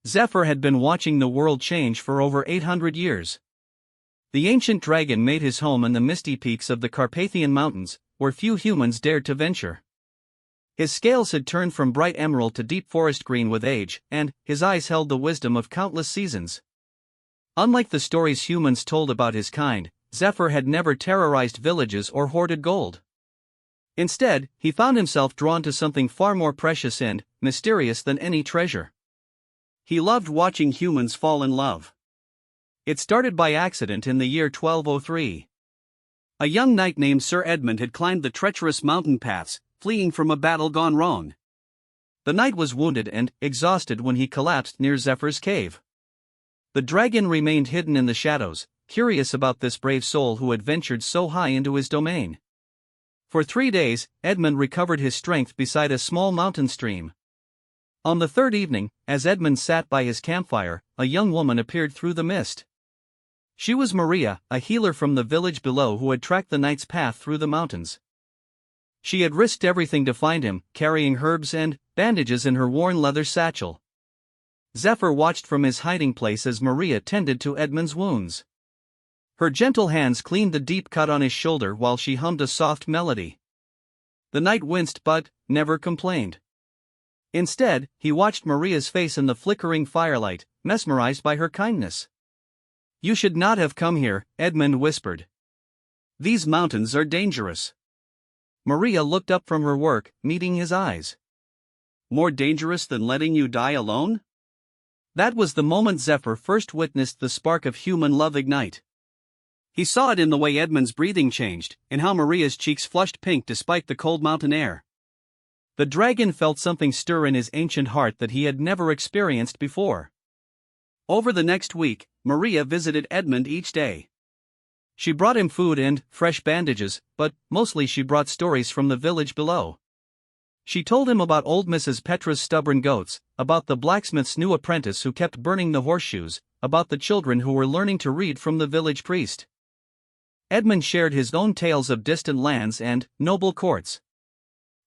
Zephyr had been watching the world change for over 800 years. The ancient dragon made his home in the misty peaks of the Carpathian Mountains, where few humans dared to venture. His scales had turned from bright emerald to deep forest green with age, and his eyes held the wisdom of countless seasons. Unlike the stories humans told about his kind, Zephyr had never terrorized villages or hoarded gold. Instead, he found himself drawn to something far more precious and mysterious than any treasure. He loved watching humans fall in love. It started by accident in the year 1203. A young knight named Sir Edmund had climbed the treacherous mountain paths, fleeing from a battle gone wrong. The knight was wounded and exhausted when he collapsed near Zephyr's cave. The dragon remained hidden in the shadows, curious about this brave soul who had ventured so high into his domain. For 3 days, Edmund recovered his strength beside a small mountain stream. On the third evening, as Edmund sat by his campfire, a young woman appeared through the mist. She was Maria, a healer from the village below who had tracked the knight's path through the mountains. She had risked everything to find him, carrying herbs and bandages in her worn leather satchel. Zephyr watched from his hiding place as Maria tended to Edmund's wounds. Her gentle hands cleaned the deep cut on his shoulder while she hummed a soft melody. The knight winced but never complained. Instead, he watched Maria's face in the flickering firelight, mesmerized by her kindness. "You should not have come here," Edmund whispered. "These mountains are dangerous." Maria looked up from her work, meeting his eyes. "More dangerous than letting you die alone?" That was the moment Zephyr first witnessed the spark of human love ignite. He saw it in the way Edmund's breathing changed, and how Maria's cheeks flushed pink despite the cold mountain air. The dragon felt something stir in his ancient heart that he had never experienced before. Over the next week, Maria visited Edmund each day. She brought him food and fresh bandages, but mostly she brought stories from the village below. She told him about old Mrs. Petra's stubborn goats, about the blacksmith's new apprentice who kept burning the horseshoes, about the children who were learning to read from the village priest. Edmund shared his own tales of distant lands and noble courts.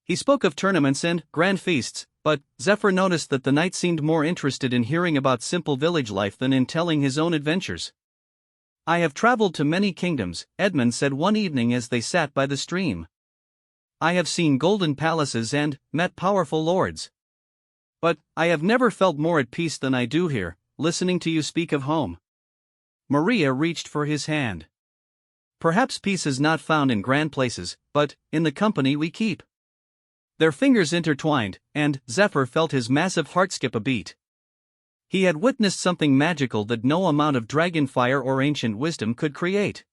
He spoke of tournaments and grand feasts, but Zephyr noticed that the knight seemed more interested in hearing about simple village life than in telling his own adventures. "I have traveled to many kingdoms," Edmund said one evening as they sat by the stream. "I have seen golden palaces and met powerful lords. But I have never felt more at peace than I do here, listening to you speak of home." Maria reached for his hand. "Perhaps peace is not found in grand places, but in the company we keep." Their fingers intertwined, and Zephyr felt his massive heart skip a beat. He had witnessed something magical that no amount of dragon fire or ancient wisdom could create.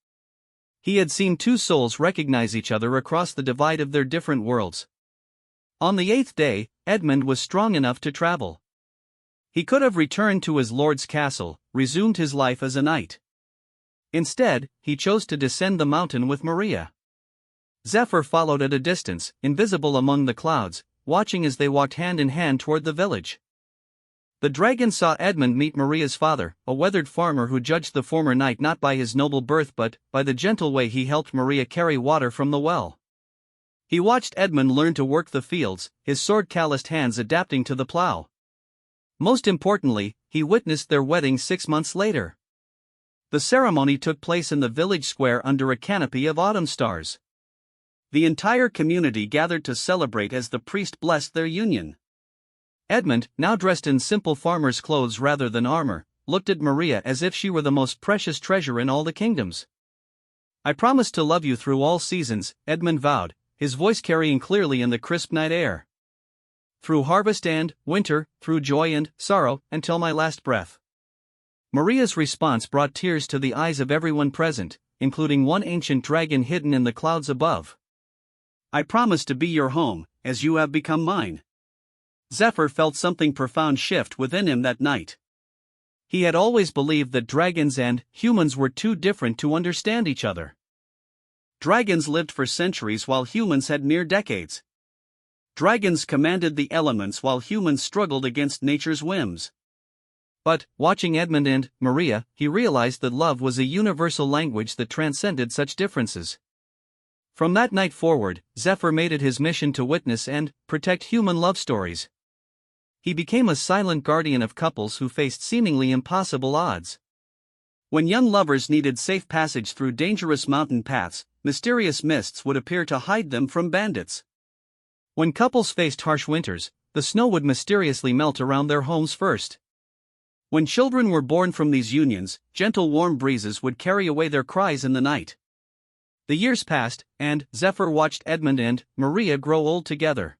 He had seen two souls recognize each other across the divide of their different worlds. On the 8th day, Edmund was strong enough to travel. He could have returned to his lord's castle, resumed his life as a knight. Instead, he chose to descend the mountain with Maria. Zephyr followed at a distance, invisible among the clouds, watching as they walked hand in hand toward the village. The dragon saw Edmund meet Maria's father, a weathered farmer who judged the former knight not by his noble birth but by the gentle way he helped Maria carry water from the well. He watched Edmund learn to work the fields, his sword-calloused hands adapting to the plow. Most importantly, he witnessed their wedding 6 months later. The ceremony took place in the village square under a canopy of autumn stars. The entire community gathered to celebrate as the priest blessed their union. Edmund, now dressed in simple farmer's clothes rather than armor, looked at Maria as if she were the most precious treasure in all the kingdoms. "I promise to love you through all seasons," Edmund vowed, his voice carrying clearly in the crisp night air. "Through harvest and winter, through joy and sorrow, until my last breath." Maria's response brought tears to the eyes of everyone present, including one ancient dragon hidden in the clouds above. "I promise to be your home, as you have become mine." Zephyr felt something profound shift within him that night. He had always believed that dragons and humans were too different to understand each other. Dragons lived for centuries while humans had mere decades. Dragons commanded the elements while humans struggled against nature's whims. But, watching Edmund and Maria, he realized that love was a universal language that transcended such differences. From that night forward, Zephyr made it his mission to witness and protect human love stories. He became a silent guardian of couples who faced seemingly impossible odds. When young lovers needed safe passage through dangerous mountain paths, mysterious mists would appear to hide them from bandits. When couples faced harsh winters, the snow would mysteriously melt around their homes first. When children were born from these unions, gentle warm breezes would carry away their cries in the night. The years passed, and Zephyr watched Edmund and Maria grow old together.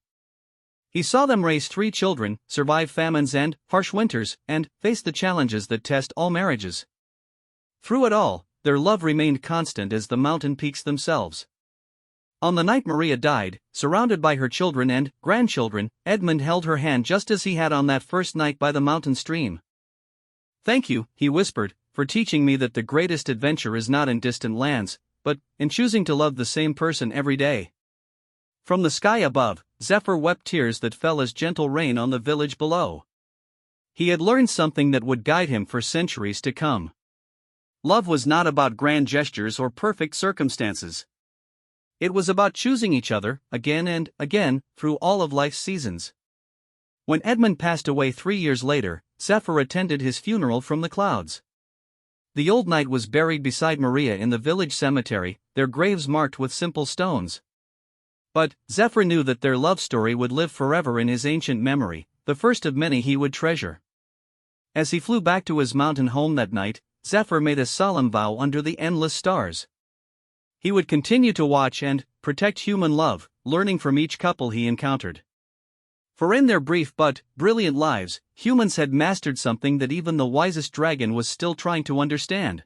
He saw them raise 3 children, survive famines and harsh winters, and face the challenges that test all marriages. Through it all, their love remained constant as the mountain peaks themselves. On the night Maria died, surrounded by her children and grandchildren, Edmund held her hand just as he had on that first night by the mountain stream. "Thank you," he whispered, "for teaching me that the greatest adventure is not in distant lands, but in choosing to love the same person every day." From the sky above, Zephyr wept tears that fell as gentle rain on the village below. He had learned something that would guide him for centuries to come. Love was not about grand gestures or perfect circumstances. It was about choosing each other, again and again, through all of life's seasons. When Edmund passed away 3 years later, Zephyr attended his funeral from the clouds. The old knight was buried beside Maria in the village cemetery, their graves marked with simple stones. But Zephyr knew that their love story would live forever in his ancient memory, the first of many he would treasure. As he flew back to his mountain home that night, Zephyr made a solemn vow under the endless stars. He would continue to watch and protect human love, learning from each couple he encountered. For in their brief but brilliant lives, humans had mastered something that even the wisest dragon was still trying to understand.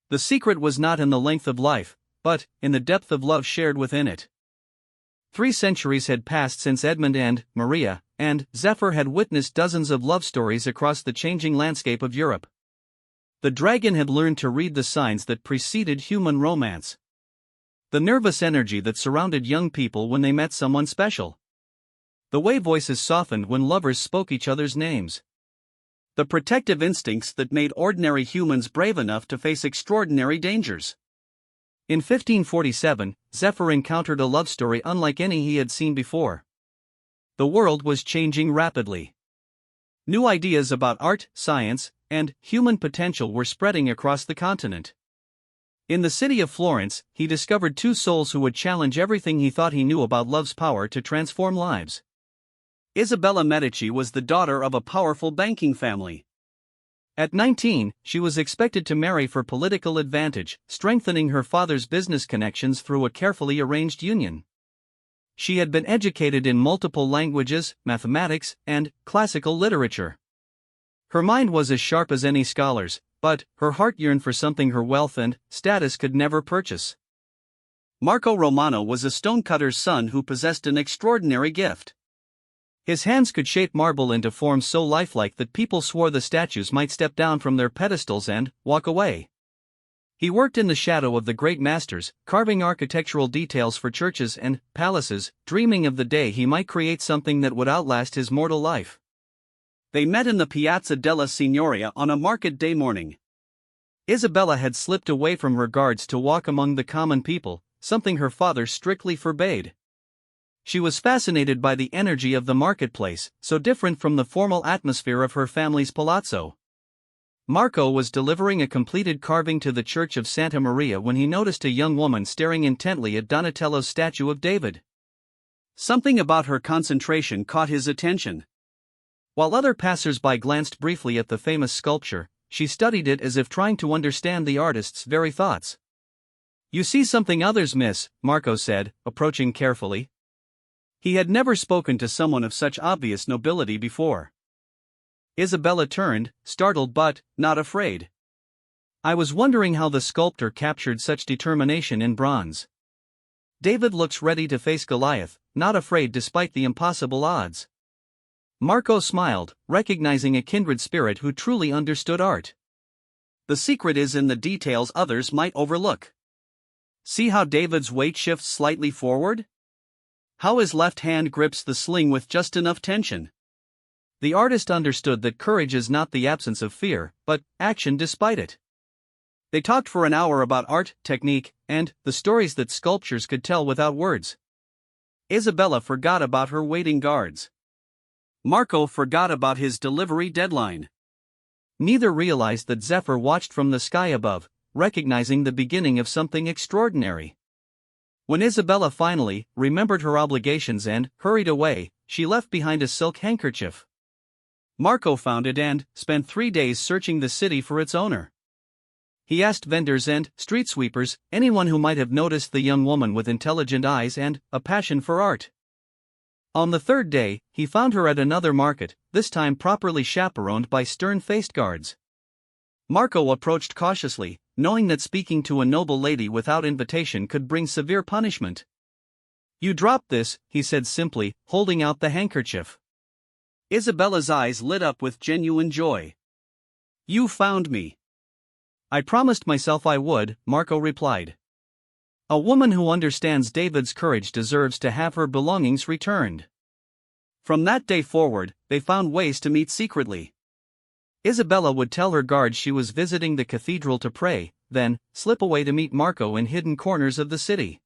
The secret was not in the length of life, but in the depth of love shared within it. 3 centuries had passed since Edmund and Maria, and Zephyr had witnessed dozens of love stories across the changing landscape of Europe. The dragon had learned to read the signs that preceded human romance. The nervous energy that surrounded young people when they met someone special. The way voices softened when lovers spoke each other's names. The protective instincts that made ordinary humans brave enough to face extraordinary dangers. In 1547, Zephyr encountered a love story unlike any he had seen before. The world was changing rapidly. New ideas about art, science, and human potential were spreading across the continent. In the city of Florence, he discovered 2 souls who would challenge everything he thought he knew about love's power to transform lives. Isabella Medici was the daughter of a powerful banking family. At 19, she was expected to marry for political advantage, strengthening her father's business connections through a carefully arranged union. She had been educated in multiple languages, mathematics, and classical literature. Her mind was as sharp as any scholar's, but her heart yearned for something her wealth and status could never purchase. Marco Romano was a stonecutter's son who possessed an extraordinary gift. His hands could shape marble into forms so lifelike that people swore the statues might step down from their pedestals and walk away. He worked in the shadow of the great masters, carving architectural details for churches and palaces, dreaming of the day he might create something that would outlast his mortal life. They met in the Piazza della Signoria on a market day morning. Isabella had slipped away from her guards to walk among the common people, something her father strictly forbade. She was fascinated by the energy of the marketplace, so different from the formal atmosphere of her family's palazzo. Marco was delivering a completed carving to the Church of Santa Maria when he noticed a young woman staring intently at Donatello's statue of David. Something about her concentration caught his attention. While other passers-by glanced briefly at the famous sculpture, she studied it as if trying to understand the artist's very thoughts. "You see something others miss," Marco said, approaching carefully. He had never spoken to someone of such obvious nobility before. Isabella turned, startled but not afraid. "I was wondering how the sculptor captured such determination in bronze. David looks ready to face Goliath, not afraid despite the impossible odds." Marco smiled, recognizing a kindred spirit who truly understood art. "The secret is in the details others might overlook. See how David's weight shifts slightly forward? How his left hand grips the sling with just enough tension." The artist understood that courage is not the absence of fear, but action despite it. They talked for an hour about art, technique, and the stories that sculptures could tell without words. Isabella forgot about her waiting guards. Marco forgot about his delivery deadline. Neither realized that Zephyr watched from the sky above, recognizing the beginning of something extraordinary. When Isabella finally remembered her obligations and hurried away, she left behind a silk handkerchief. Marco found it and spent 3 days searching the city for its owner. He asked vendors and street sweepers, anyone who might have noticed the young woman with intelligent eyes and a passion for art. On the 3rd day, he found her at another market, this time properly chaperoned by stern-faced guards. Marco approached cautiously, knowing that speaking to a noble lady without invitation could bring severe punishment. "You dropped this," he said simply, holding out the handkerchief. Isabella's eyes lit up with genuine joy. "You found me." "I promised myself I would," Marco replied. "A woman who understands David's courage deserves to have her belongings returned." From that day forward, they found ways to meet secretly. Isabella would tell her guards she was visiting the cathedral to pray, then slip away to meet Marco in hidden corners of the city.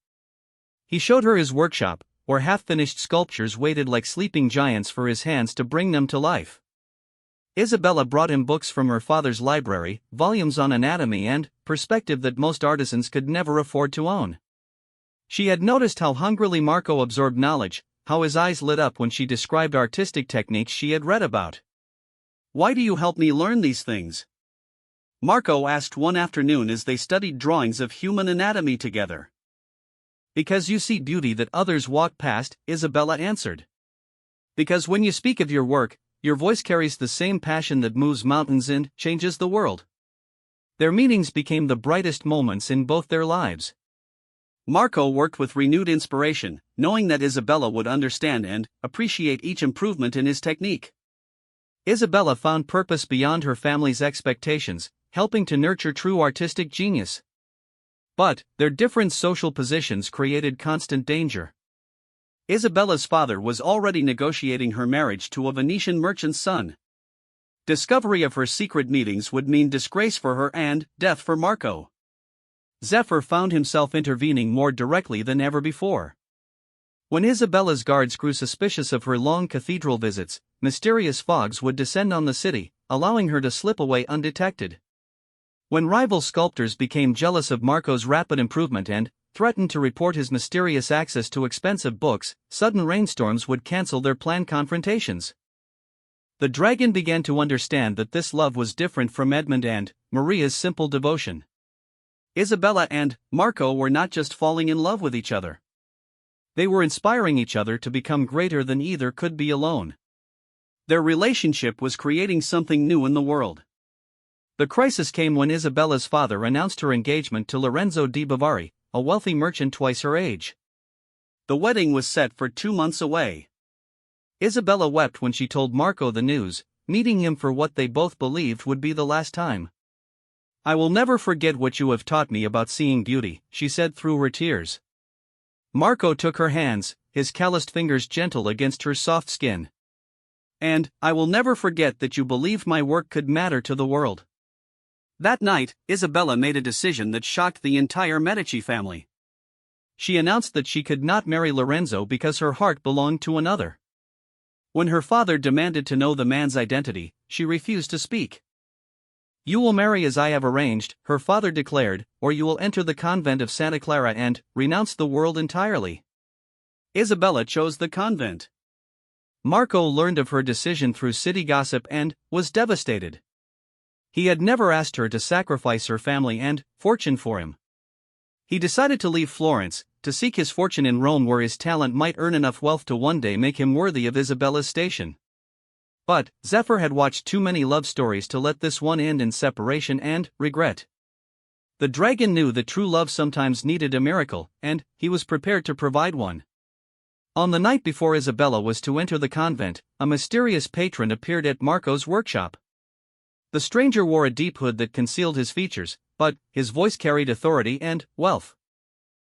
He showed her his workshop, where half-finished sculptures waited like sleeping giants for his hands to bring them to life. Isabella brought him books from her father's library, volumes on anatomy and perspective that most artisans could never afford to own. She had noticed how hungrily Marco absorbed knowledge, how his eyes lit up when she described artistic techniques she had read about. "Why do you help me learn these things?" Marco asked one afternoon as they studied drawings of human anatomy together. "Because you see beauty that others walk past," Isabella answered. "Because when you speak of your work, your voice carries the same passion that moves mountains and changes the world." Their meetings became the brightest moments in both their lives. Marco worked with renewed inspiration, knowing that Isabella would understand and appreciate each improvement in his technique. Isabella found purpose beyond her family's expectations, helping to nurture true artistic genius. But their different social positions created constant danger. Isabella's father was already negotiating her marriage to a Venetian merchant's son. Discovery of her secret meetings would mean disgrace for her and death for Marco. Zephyr found himself intervening more directly than ever before. When Isabella's guards grew suspicious of her long cathedral visits, mysterious fogs would descend on the city, allowing her to slip away undetected. When rival sculptors became jealous of Marco's rapid improvement and threatened to report his mysterious access to expensive books, sudden rainstorms would cancel their planned confrontations. The dragon began to understand that this love was different from Edmund and Maria's simple devotion. Isabella and Marco were not just falling in love with each other. They were inspiring each other to become greater than either could be alone. Their relationship was creating something new in the world. The crisis came when Isabella's father announced her engagement to Lorenzo di Bavary, a wealthy merchant twice her age. The wedding was set for 2 months away. Isabella wept when she told Marco the news, meeting him for what they both believed would be the last time. "I will never forget what you have taught me about seeing beauty," she said through her tears. Marco took her hands, his calloused fingers gentle against her soft skin. "And I will never forget that you believed my work could matter to the world." That night, Isabella made a decision that shocked the entire Medici family. She announced that she could not marry Lorenzo because her heart belonged to another. When her father demanded to know the man's identity, she refused to speak. "You will marry as I have arranged," her father declared, "or you will enter the convent of Santa Clara and renounce the world entirely." Isabella chose the convent. Marco learned of her decision through city gossip and was devastated. He had never asked her to sacrifice her family and fortune for him. He decided to leave Florence, to seek his fortune in Rome where his talent might earn enough wealth to one day make him worthy of Isabella's station. But Zephyr had watched too many love stories to let this one end in separation and regret. The dragon knew that true love sometimes needed a miracle, and he was prepared to provide one. On the night before Isabella was to enter the convent, a mysterious patron appeared at Marco's workshop. The stranger wore a deep hood that concealed his features, but his voice carried authority and wealth.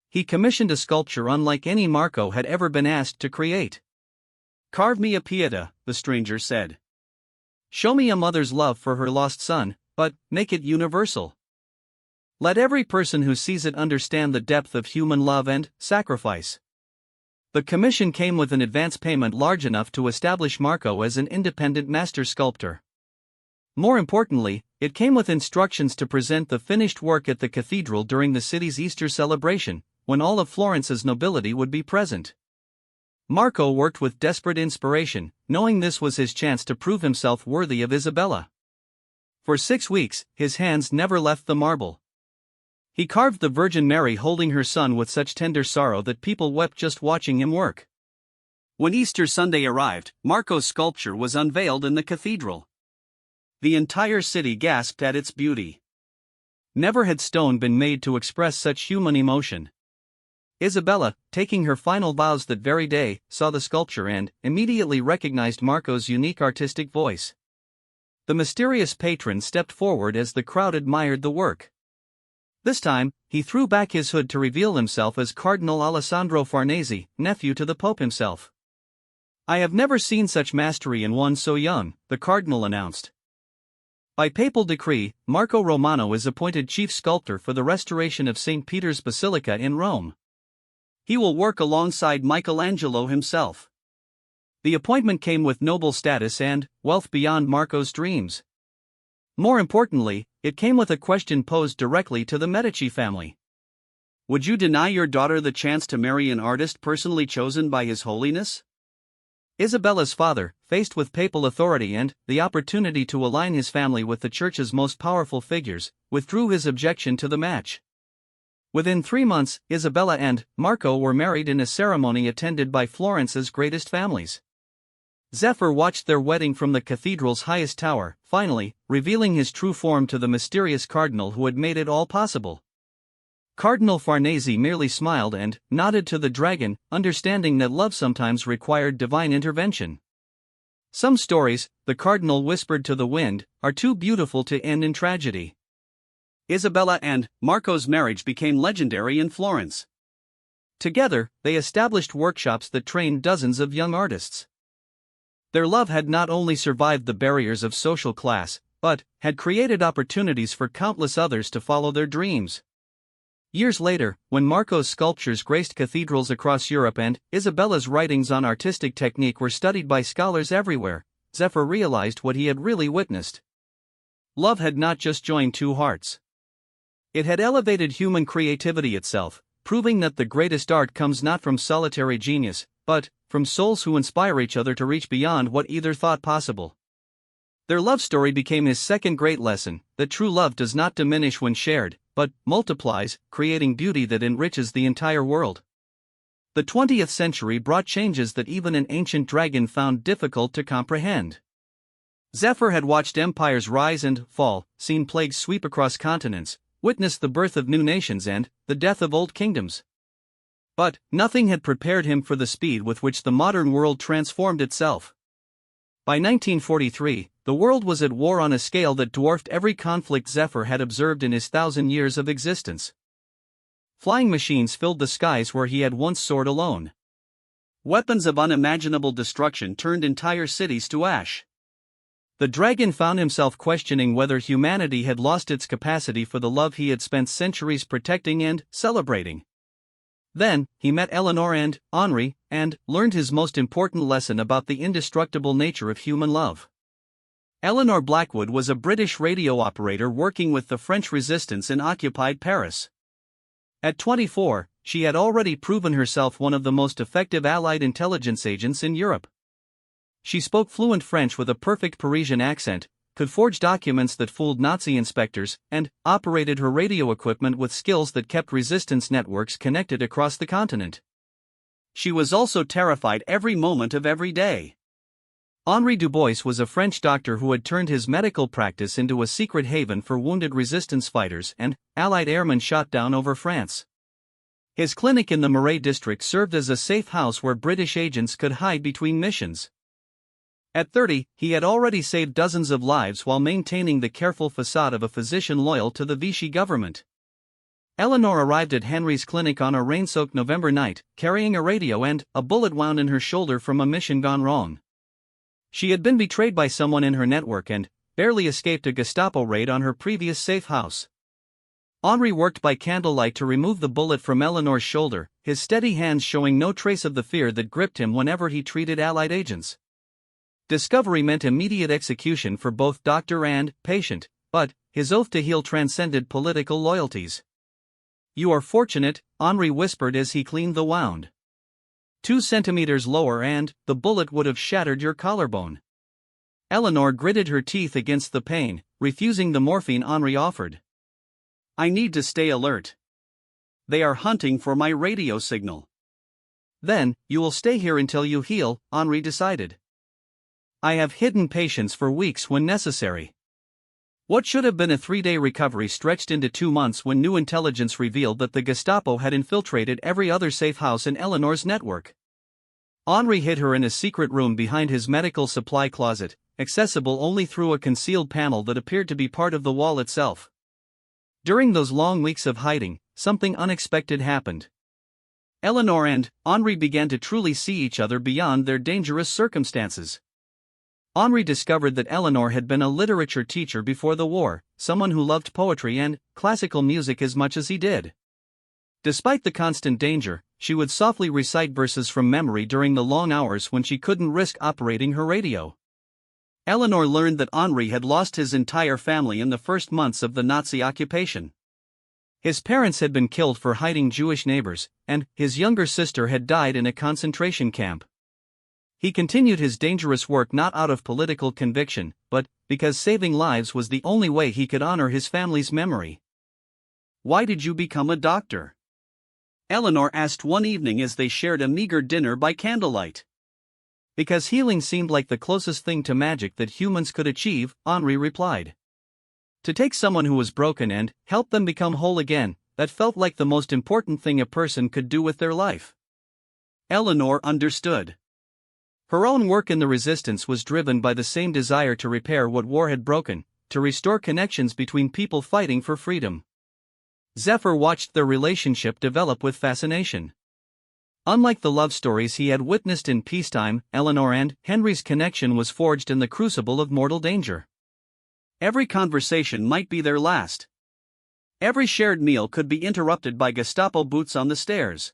He commissioned a sculpture unlike any Marco had ever been asked to create. "Carve me a Pieta," the stranger said. "Show me a mother's love for her lost son, but make it universal. Let every person who sees it understand the depth of human love and sacrifice." The commission came with an advance payment large enough to establish Marco as an independent master sculptor. More importantly, it came with instructions to present the finished work at the cathedral during the city's Easter celebration, when all of Florence's nobility would be present. Marco worked with desperate inspiration, knowing this was his chance to prove himself worthy of Isabella. For 6 weeks, his hands never left the marble. He carved the Virgin Mary holding her son with such tender sorrow that people wept just watching him work. When Easter Sunday arrived, Marco's sculpture was unveiled in the cathedral. The entire city gasped at its beauty. Never had stone been made to express such human emotion. Isabella, taking her final vows that very day, saw the sculpture and immediately recognized Marco's unique artistic voice. The mysterious patron stepped forward as the crowd admired the work. This time, he threw back his hood to reveal himself as Cardinal Alessandro Farnese, nephew to the Pope himself. "I have never seen such mastery in one so young," the cardinal announced. By papal decree, Marco Romano is appointed chief sculptor for the restoration of St. Peter's Basilica in Rome. He will work alongside Michelangelo himself. The appointment came with noble status and wealth beyond Marco's dreams. More importantly, it came with a question posed directly to the Medici family. Would you deny your daughter the chance to marry an artist personally chosen by His Holiness? Isabella's father, faced with papal authority and the opportunity to align his family with the Church's most powerful figures, withdrew his objection to the match. Within 3 months, Isabella and Marco were married in a ceremony attended by Florence's greatest families. Zephyr watched their wedding from the cathedral's highest tower, finally, revealing his true form to the mysterious cardinal who had made it all possible. Cardinal Farnese merely smiled and nodded to the dragon, understanding that love sometimes required divine intervention. "Some stories," the cardinal whispered to the wind, "are too beautiful to end in tragedy." Isabella and Marco's marriage became legendary in Florence. Together, they established workshops that trained dozens of young artists. Their love had not only survived the barriers of social class, but had created opportunities for countless others to follow their dreams. Years later, when Marco's sculptures graced cathedrals across Europe and Isabella's writings on artistic technique were studied by scholars everywhere, Zephyr realized what he had really witnessed. Love had not just joined two hearts. It had elevated human creativity itself, proving that the greatest art comes not from solitary genius, but from souls who inspire each other to reach beyond what either thought possible. Their love story became his second great lesson: that true love does not diminish when shared, but multiplies, creating beauty that enriches the entire world. The 20th century brought changes that even an ancient dragon found difficult to comprehend. Zephyr had watched empires rise and fall, seen plagues sweep across continents, witnessed the birth of new nations and the death of old kingdoms. But nothing had prepared him for the speed with which the modern world transformed itself. By 1943, the world was at war on a scale that dwarfed every conflict Zephyr had observed in his 1,000 years of existence. Flying machines filled the skies where he had once soared alone. Weapons of unimaginable destruction turned entire cities to ash. The dragon found himself questioning whether humanity had lost its capacity for the love he had spent centuries protecting and celebrating. Then, he met Eleanor and Henri, and learned his most important lesson about the indestructible nature of human love. Eleanor Blackwood was a British radio operator working with the French resistance in occupied Paris. At 24, she had already proven herself one of the most effective Allied intelligence agents in Europe. She spoke fluent French with a perfect Parisian accent, could forge documents that fooled Nazi inspectors, and operated her radio equipment with skills that kept resistance networks connected across the continent. She was also terrified every moment of every day. Henri Dubois was a French doctor who had turned his medical practice into a secret haven for wounded resistance fighters and Allied airmen shot down over France. His clinic in the Marais district served as a safe house where British agents could hide between missions. At 30, he had already saved dozens of lives while maintaining the careful facade of a physician loyal to the Vichy government. Eleanor arrived at Henry's clinic on a rain-soaked November night, carrying a radio and a bullet wound in her shoulder from a mission gone wrong. She had been betrayed by someone in her network and barely escaped a Gestapo raid on her previous safe house. Henri worked by candlelight to remove the bullet from Eleanor's shoulder, his steady hands showing no trace of the fear that gripped him whenever he treated Allied agents. Discovery meant immediate execution for both doctor and patient, but his oath to heal transcended political loyalties. "You are fortunate," Henri whispered as he cleaned the wound. 2 centimeters lower and the bullet would have shattered your collarbone. Eleanor gritted her teeth against the pain, refusing the morphine Henri offered. "I need to stay alert. They are hunting for my radio signal." "Then, you will stay here until you heal," Henri decided. "I have hidden patients for weeks when necessary." What should have been a 3-day recovery stretched into 2 months when new intelligence revealed that the Gestapo had infiltrated every other safe house in Eleanor's network. Henri hid her in a secret room behind his medical supply closet, accessible only through a concealed panel that appeared to be part of the wall itself. During those long weeks of hiding, something unexpected happened. Eleanor and Henri began to truly see each other beyond their dangerous circumstances. Henri discovered that Eleanor had been a literature teacher before the war, someone who loved poetry and classical music as much as he did. Despite the constant danger, she would softly recite verses from memory during the long hours when she couldn't risk operating her radio. Eleanor learned that Henri had lost his entire family in the first months of the Nazi occupation. His parents had been killed for hiding Jewish neighbors, and his younger sister had died in a concentration camp. He continued his dangerous work not out of political conviction, but because saving lives was the only way he could honor his family's memory. "Why did you become a doctor?" Eleanor asked one evening as they shared a meager dinner by candlelight. "Because healing seemed like the closest thing to magic that humans could achieve," Henri replied. "To take someone who was broken and help them become whole again, that felt like the most important thing a person could do with their life." Eleanor understood. Her own work in the resistance was driven by the same desire to repair what war had broken, to restore connections between people fighting for freedom. Zephyr watched their relationship develop with fascination. Unlike the love stories he had witnessed in peacetime, Eleanor and Henri's connection was forged in the crucible of mortal danger. Every conversation might be their last. Every shared meal could be interrupted by Gestapo boots on the stairs.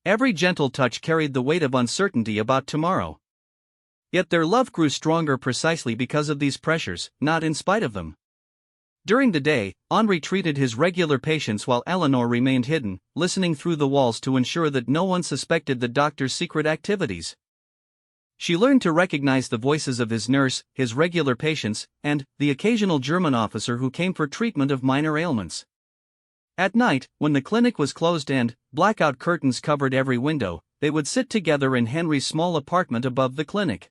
Every gentle touch carried the weight of uncertainty about tomorrow. Yet their love grew stronger precisely because of these pressures, not in spite of them. During the day, Henri treated his regular patients while Eleanor remained hidden, listening through the walls to ensure that no one suspected the doctor's secret activities. She learned to recognize the voices of his nurse, his regular patients, and the occasional German officer who came for treatment of minor ailments. At night, when the clinic was closed and blackout curtains covered every window, they would sit together in Henri's small apartment above the clinic.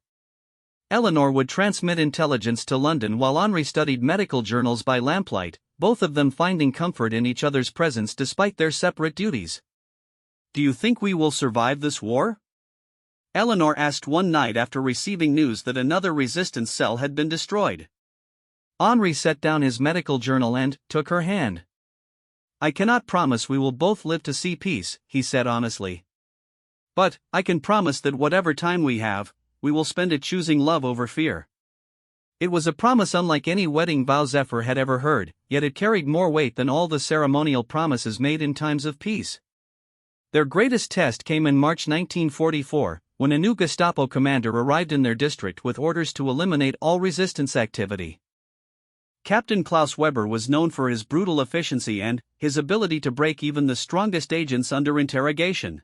Eleanor would transmit intelligence to London while Henri studied medical journals by lamplight, both of them finding comfort in each other's presence despite their separate duties. "Do you think we will survive this war?" Eleanor asked one night after receiving news that another resistance cell had been destroyed. Henri set down his medical journal and took her hand. "I cannot promise we will both live to see peace," he said honestly. "But I can promise that whatever time we have, we will spend it choosing love over fear." It was a promise unlike any wedding vow Zephyr had ever heard, yet it carried more weight than all the ceremonial promises made in times of peace. Their greatest test came in March 1944, when a new Gestapo commander arrived in their district with orders to eliminate all resistance activity. Captain Klaus Weber was known for his brutal efficiency and his ability to break even the strongest agents under interrogation.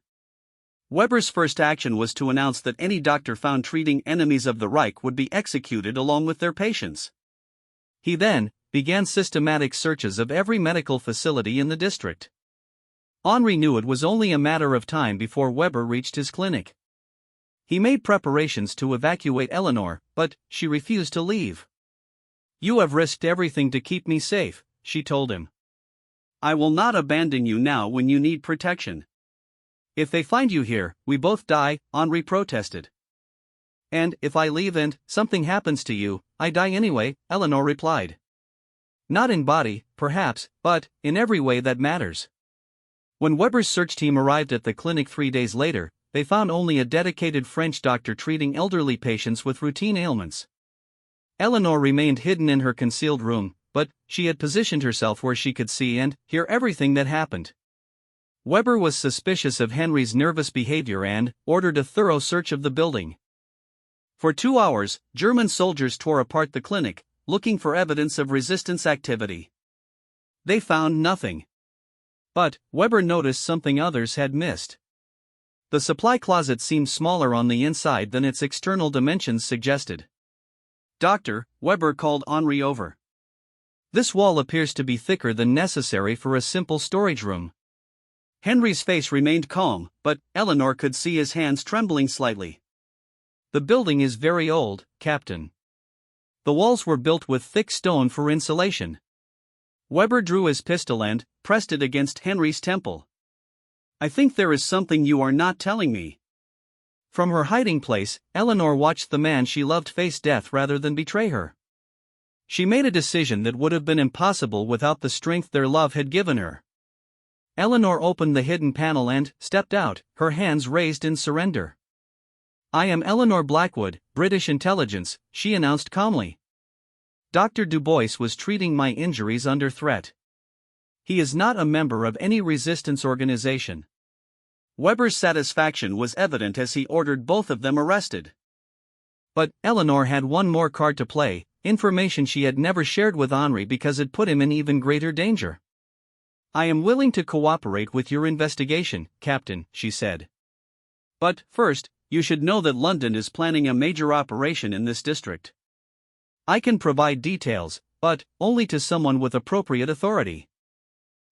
Weber's first action was to announce that any doctor found treating enemies of the Reich would be executed along with their patients. He then began systematic searches of every medical facility in the district. Henri knew it was only a matter of time before Weber reached his clinic. He made preparations to evacuate Eleanor, but she refused to leave. "You have risked everything to keep me safe," she told him. "I will not abandon you now when you need protection." "If they find you here, we both die," Henri protested. "And if I leave and something happens to you, I die anyway," Eleanor replied. "Not in body, perhaps, but in every way that matters." When Weber's search team arrived at the clinic 3 days later, they found only a dedicated French doctor treating elderly patients with routine ailments. Eleanor remained hidden in her concealed room, but she had positioned herself where she could see and hear everything that happened. Weber was suspicious of Henry's nervous behavior and ordered a thorough search of the building. For 2 hours, German soldiers tore apart the clinic, looking for evidence of resistance activity. They found nothing. But Weber noticed something others had missed. The supply closet seemed smaller on the inside than its external dimensions suggested. "Doctor," Weber called Henri over. "This wall appears to be thicker than necessary for a simple storage room." Henry's face remained calm, but Eleanor could see his hands trembling slightly. "The building is very old, Captain. The walls were built with thick stone for insulation." Weber drew his pistol and pressed it against Henry's temple. "I think there is something you are not telling me." From her hiding place, Eleanor watched the man she loved face death rather than betray her. She made a decision that would have been impossible without the strength their love had given her. Eleanor opened the hidden panel and stepped out, her hands raised in surrender. "I am Eleanor Blackwood, British intelligence," she announced calmly. "Dr. Dubois was treating my injuries under threat. He is not a member of any resistance organization." Weber's satisfaction was evident as he ordered both of them arrested. But Eleanor had one more card to play, information she had never shared with Henri because it put him in even greater danger. "I am willing to cooperate with your investigation, Captain," she said. "But first, you should know that London is planning a major operation in this district. I can provide details, but only to someone with appropriate authority."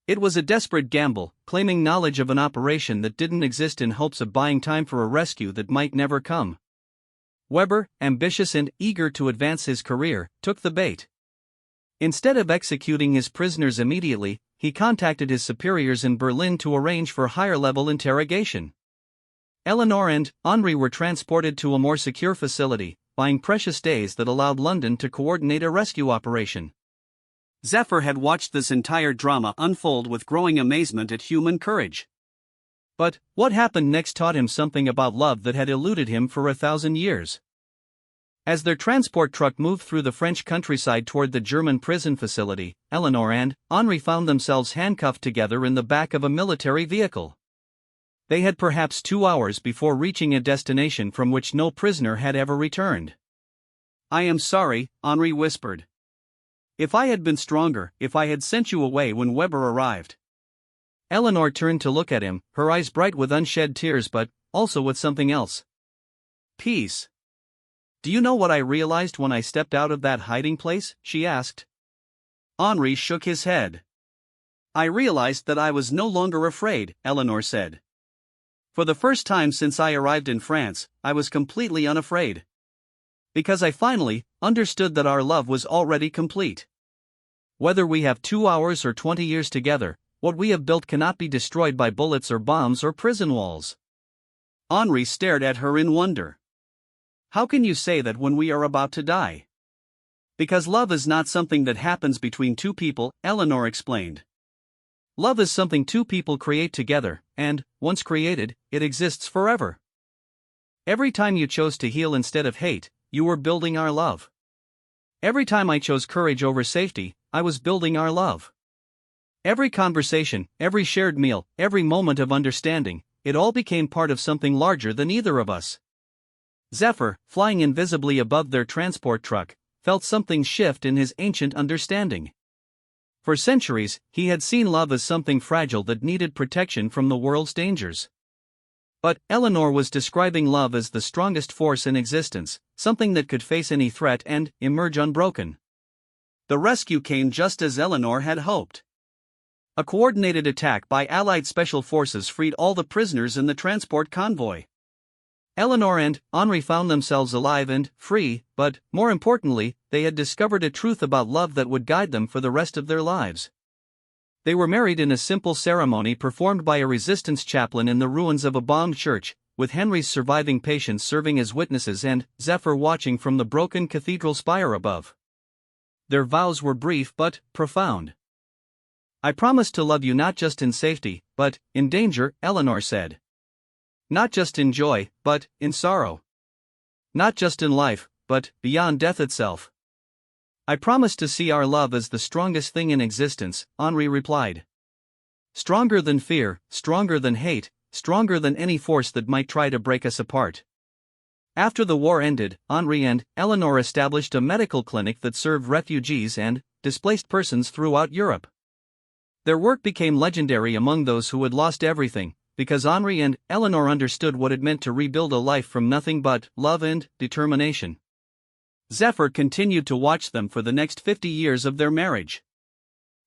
It was a desperate gamble, claiming knowledge of an operation that didn't exist in hopes of buying time for a rescue that might never come. Weber, ambitious and eager to advance his career, took the bait. Instead of executing his prisoners immediately, he contacted his superiors in Berlin to arrange for higher-level interrogation. Eleanor and Henri were transported to a more secure facility, buying precious days that allowed London to coordinate a rescue operation. Zephyr had watched this entire drama unfold with growing amazement at human courage. But what happened next taught him something about love that had eluded him for 1,000 years. As their transport truck moved through the French countryside toward the German prison facility, Eleanor and Henri found themselves handcuffed together in the back of a military vehicle. They had perhaps 2 hours before reaching a destination from which no prisoner had ever returned. "I am sorry," Henri whispered. "If I had been stronger, if I had sent you away when Weber arrived." Eleanor turned to look at him, her eyes bright with unshed tears but also with something else. "Peace. Do you know what I realized when I stepped out of that hiding place?" she asked. Henri shook his head. "I realized that I was no longer afraid," Eleanor said. "For the first time since I arrived in France, I was completely unafraid. Because I finally understood that our love was already complete. Whether we have 2 hours or 20 years together, what we have built cannot be destroyed by bullets or bombs or prison walls." Henri stared at her in wonder. "How can you say that when we are about to die?" "Because love is not something that happens between two people," Eleanor explained. "Love is something two people create together, and, once created, it exists forever. Every time you chose to heal instead of hate, you were building our love. Every time I chose courage over safety, I was building our love. Every conversation, every shared meal, every moment of understanding, it all became part of something larger than either of us." Zephyr, flying invisibly above their transport truck, felt something shift in his ancient understanding. For centuries, he had seen love as something fragile that needed protection from the world's dangers. But Eleanor was describing love as the strongest force in existence, something that could face any threat and emerge unbroken. The rescue came just as Eleanor had hoped. A coordinated attack by Allied special forces freed all the prisoners in the transport convoy. Eleanor and Henri found themselves alive and free, but, more importantly, they had discovered a truth about love that would guide them for the rest of their lives. They were married in a simple ceremony performed by a resistance chaplain in the ruins of a bombed church, with Henry's surviving patients serving as witnesses and Zephyr watching from the broken cathedral spire above. Their vows were brief but profound. "I promise to love you not just in safety, but in danger," Eleanor said. "Not just in joy, but in sorrow. Not just in life, but beyond death itself." I promise to see our love as the strongest thing in existence, Henri replied. Stronger than fear, stronger than hate, stronger than any force that might try to break us apart. After the war ended, Henri and Eleanor established a medical clinic that served refugees and displaced persons throughout Europe. Their work became legendary among those who had lost everything, because Henri and Eleanor understood what it meant to rebuild a life from nothing but love and determination. Zephyr continued to watch them for the next 50 years of their marriage.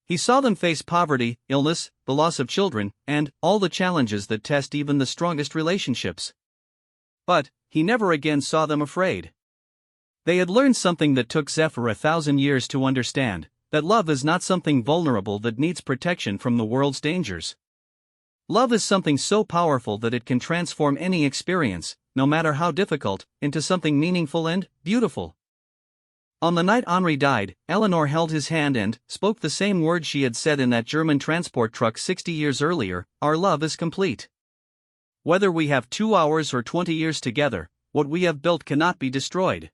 He saw them face poverty, illness, the loss of children, and all the challenges that test even the strongest relationships. But he never again saw them afraid. They had learned something that took Zephyr 1,000 years to understand, that love is not something vulnerable that needs protection from the world's dangers. Love is something so powerful that it can transform any experience, no matter how difficult, into something meaningful and beautiful. On the night Henri died, Eleanor held his hand and spoke the same words she had said in that German transport truck 60 years earlier: our love is complete. Whether we have 2 hours or 20 years together, what we have built cannot be destroyed.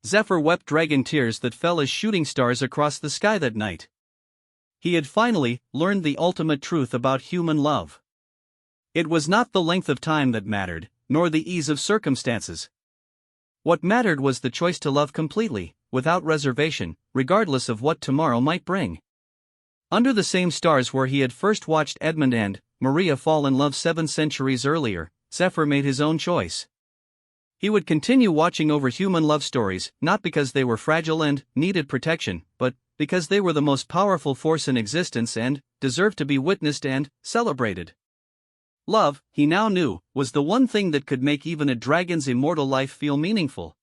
Zephyr wept dragon tears that fell as shooting stars across the sky that night. He had finally learned the ultimate truth about human love. It was not the length of time that mattered, nor the ease of circumstances. What mattered was the choice to love completely, without reservation, regardless of what tomorrow might bring. Under the same stars where he had first watched Edmund and Maria fall in love 7 centuries earlier, Zephyr made his own choice. He would continue watching over human love stories, not because they were fragile and needed protection, but because they were the most powerful force in existence and deserved to be witnessed and celebrated. Love, he now knew, was the one thing that could make even a dragon's immortal life feel meaningful.